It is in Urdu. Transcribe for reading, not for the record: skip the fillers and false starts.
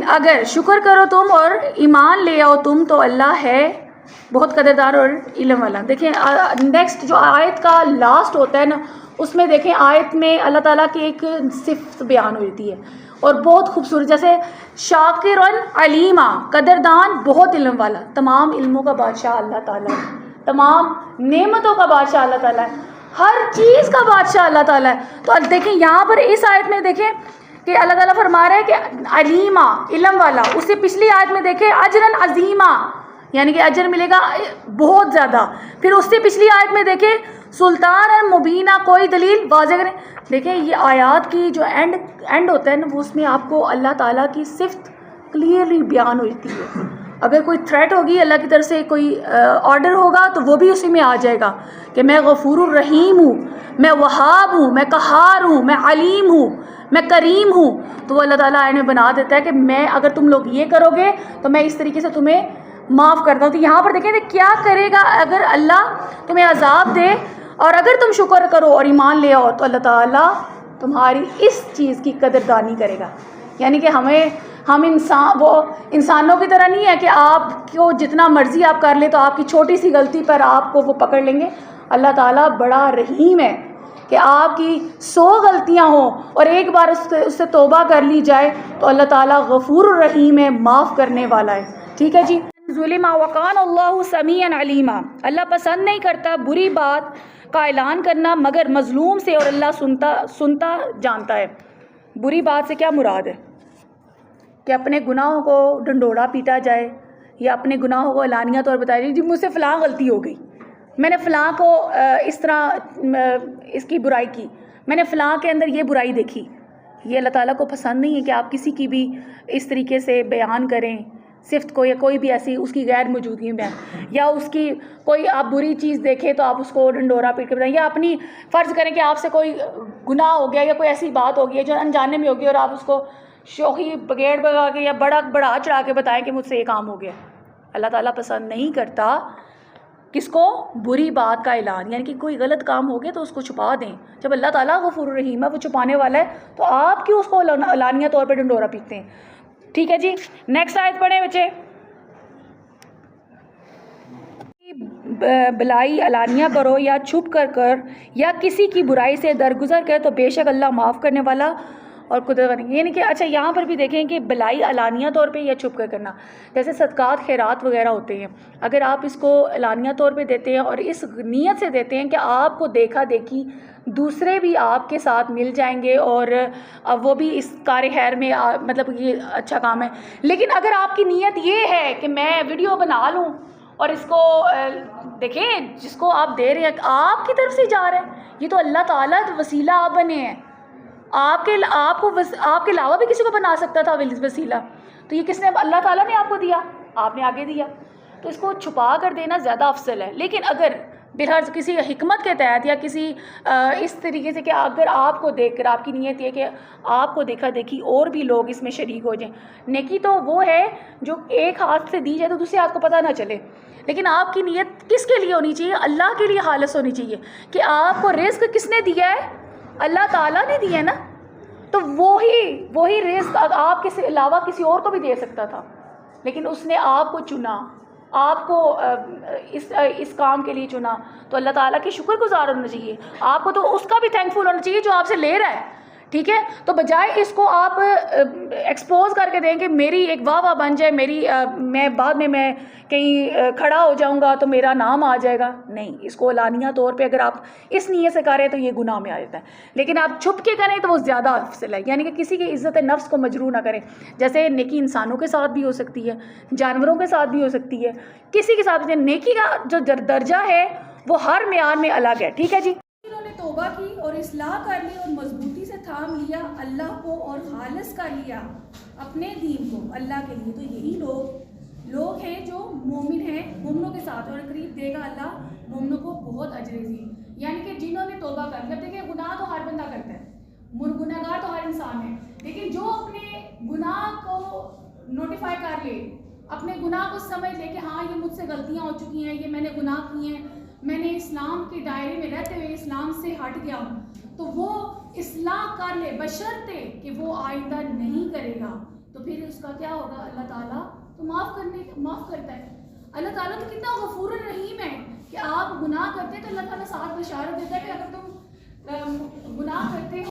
اگر شکر کرو تم اور ایمان لے آؤ تم تو اللہ ہے بہت قدردار اور علم والا. دیکھیں نیکسٹ جو آیت کا لاسٹ ہوتا ہے نا اس میں دیکھیں آیت میں اللہ تعالیٰ کی ایک صفت بیان ہوتی ہے اور بہت خوبصورت, جیسے شاکرن علیما, قدردان بہت علم والا. تمام علموں کا بادشاہ اللہ تعالیٰ ہے, تمام نعمتوں کا بادشاہ اللہ تعالیٰ ہے, ہر چیز کا بادشاہ اللہ تعالیٰ ہے. تو دیکھیں یہاں پر اس آیت میں دیکھیں کہ اللہ تعالیٰ فرما رہا ہے کہ علیما علم والا. اس سے پچھلی آیت میں دیکھیں اجرن عظیما, یعنی کہ اجر ملے گا بہت زیادہ. پھر اس سے پچھلی آیت میں دیکھیں سلطان مبینہ, کوئی دلیل واضح کریں. دیکھیں یہ آیات کی جو اینڈ ہوتا ہے نا وہ اس میں آپ کو اللہ تعالیٰ کی صفت کلیئرلی بیان ہوتی ہے. اگر کوئی تھریٹ ہوگی اللہ کی طرف سے, کوئی آرڈر ہوگا تو وہ بھی اسی میں آ جائے گا کہ میں غفور الرحیم ہوں, میں وہاب ہوں, میں قہار ہوں, میں علیم ہوں, میں کریم ہوں. تو وہ اللہ تعالیٰ آئے بنا دیتا ہے کہ میں اگر تم لوگ یہ کرو گے تو میں اس طریقے سے تمہیں معاف کرتا ہوں. تو یہاں پر دیکھیں کیا کرے گا اگر اللہ تمہیں عذاب دے, اور اگر تم شکر کرو اور ایمان لے آؤ تو اللہ تعالیٰ تمہاری اس چیز کی قدردانی کرے گا. یعنی کہ ہم انسانوں کی طرح نہیں ہے کہ آپ کو جتنا مرضی آپ کر لیں تو آپ کی چھوٹی سی غلطی پر آپ کو وہ پکڑ لیں گے. اللہ تعالیٰ بڑا رحیم ہے کہ آپ کی 100 غلطیاں ہوں اور ایک بار اس سے توبہ کر لی جائے تو اللہ تعالیٰ غفور الرحیم ہے, معاف کرنے والا ہے. ٹھیک ہے جی. ظلم وقان اللہ سمیعا علیما, اللہ پسند نہیں کرتا بری بات کا اعلان کرنا مگر مظلوم سے, اور اللہ سنتا جانتا ہے. بری بات سے کیا مراد ہے کہ اپنے گناہوں کو ڈنڈوڑا پیٹا جائے یا اپنے گناہوں کو اعلانیہ طور بتایا جائے, جی مجھ سے فلاں غلطی ہو گئی, میں نے فلاں کو اس طرح اس کی برائی کی, میں نے فلاں کے اندر یہ برائی دیکھی. یہ اللہ تعالیٰ کو پسند نہیں ہے کہ آپ کسی کی بھی اس طریقے سے بیان کریں صفت کو, یا کوئی بھی ایسی اس کی غیر موجودگی میں, یا اس کی کوئی آپ بری چیز دیکھیں تو آپ اس کو ڈنڈورا پیٹ کے بتائیں, یا اپنی فرض کریں کہ آپ سے کوئی گناہ ہو گیا یا کوئی ایسی بات ہو گئی ہے جو انجانے میں ہوگی اور آپ اس کو شوخی بگیڑ بگا کے یا بڑا چڑھا کے بتائیں کہ مجھ سے یہ کام ہو گیا. اللہ تعالیٰ پسند نہیں کرتا کس کو بری بات کا اعلان, یعنی کہ کوئی غلط کام ہو گیا تو اس کو چھپا دیں. جب اللہ تعالیٰ غفور الرحیم ہے, وہ چھپانے والا ہے, تو آپ کیوں اس کو اعلانیہ طور پہ ڈنڈورا پیٹتے ہیں. ٹھیک ہے جی. نیکسٹ آیت پڑھیں بچے. بلائی اعلانیہ کرو یا چھپ کر یا کسی کی برائی سے درگزر کر تو بے شک اللہ معاف کرنے والا اور قدرت. یعنی کہ اچھا یہاں پر بھی دیکھیں کہ بلائی اعلانیہ طور پہ یا چھپ کر کرنا, جیسے صدقات خیرات وغیرہ ہوتے ہیں, اگر آپ اس کو اعلانیہ طور پہ دیتے ہیں اور اس نیت سے دیتے ہیں کہ آپ کو دیکھا دیکھی دوسرے بھی آپ کے ساتھ مل جائیں گے اور وہ بھی اس کار خیر میں, مطلب یہ اچھا کام ہے. لیکن اگر آپ کی نیت یہ ہے کہ میں ویڈیو بنا لوں اور اس کو دیکھیں جس کو آپ دے رہے ہیں آپ کی طرف سے جا رہے ہیں, یہ تو اللہ تعالیٰ وسیلہ آپ بنے ہیں, آپ کے علاوہ بھی کسی کو بنا سکتا تھا وسیلہ, تو یہ کس نے, اللہ تعالیٰ نے آپ کو دیا, آپ نے آگے دیا. تو اس کو چھپا کر دینا زیادہ افضل ہے. لیکن اگر بہرحال کسی حکمت کے تحت یا کسی اس طریقے سے کہ اگر آپ کو دیکھ کر آپ کی نیت یہ کہ آپ کو دیکھا دیکھی اور بھی لوگ اس میں شریک ہو جائیں, نیکی تو وہ ہے جو ایک ہاتھ سے دی جائے تو دوسرے ہاتھ کو پتہ نہ چلے. لیکن آپ کی نیت کس کے لیے ہونی چاہیے, اللہ کے لیے خالص ہونی چاہیے کہ آپ کو رزق کس نے دیا ہے, اللہ تعالیٰ نے دیا ہے نا, تو وہی رزق آپ کے علاوہ کسی اور کو بھی دے سکتا تھا, لیکن اس نے آپ کو چنا, آپ کو اس کام کے لیے چنا. تو اللہ تعالیٰ کی شکر گزار ہونا چاہیے, آپ کو تو اس کا بھی تھینکفل ہونا چاہیے جو آپ سے لے رہا ہے. ٹھیک ہے, تو بجائے اس کو آپ ایکسپوز کر کے دیں کہ میری ایک واہ بن جائے, میں بعد میں کہیں کھڑا ہو جاؤں گا تو میرا نام آ جائے گا, نہیں, اس کو اعلانیہ طور پہ اگر آپ اس نیت سے کریں تو یہ گناہ میں آ جاتا ہے. لیکن آپ چھپ کے کریں تو وہ زیادہ افضل ہے, یعنی کہ کسی کی عزت نفس کو مجروح نہ کریں. جیسے نیکی انسانوں کے ساتھ بھی ہو سکتی ہے, جانوروں کے ساتھ بھی ہو سکتی ہے, کسی کے ساتھ. نیکی کا جو درجہ ہے وہ ہر معیار میں الگ ہے. ٹھیک ہے جی. انہوں نے توبہ کی اور اصلاح کر لی اور مضبوطی سے تھام لیا اللہ کو اور خالص کر لیا اپنے دین کو اللہ کے لیے, تو یہی لوگ ہیں جو مومن ہیں, مومنوں کے ساتھ, اور قریب دے گا اللہ مومنوں کو بہت اجر عظیم. یعنی کہ جنہوں نے توبہ کر لی. دیکھیں گناہ تو ہر بندہ کرتا ہے, گناہگار تو ہر انسان ہے, لیکن جو اپنے گناہ کو نوٹیفائی کر لے, اپنے گناہ کو سمجھ لے کہ ہاں یہ مجھ سے غلطیاں ہو چکی ہیں, یہ میں نے گناہ کیے ہیں, میں نے اسلام کے دائرے میں رہتے ہوئے اسلام سے ہٹ گیا ہوں, تو وہ اصلاح کر لے بشرطے کہ وہ آئندہ نہیں کرے گا. پھر اس کا کیا ہوگا؟ اللہ تعالیٰ تو معاف کرتا ہے. اللہ تعالیٰ تو کتنا غفور الرحیم ہے کہ آپ گناہ کرتے ہیں تو اللہ تعالیٰ ساتھ بشارت دیتا ہے کہ اگر تم گناہ کرتے ہو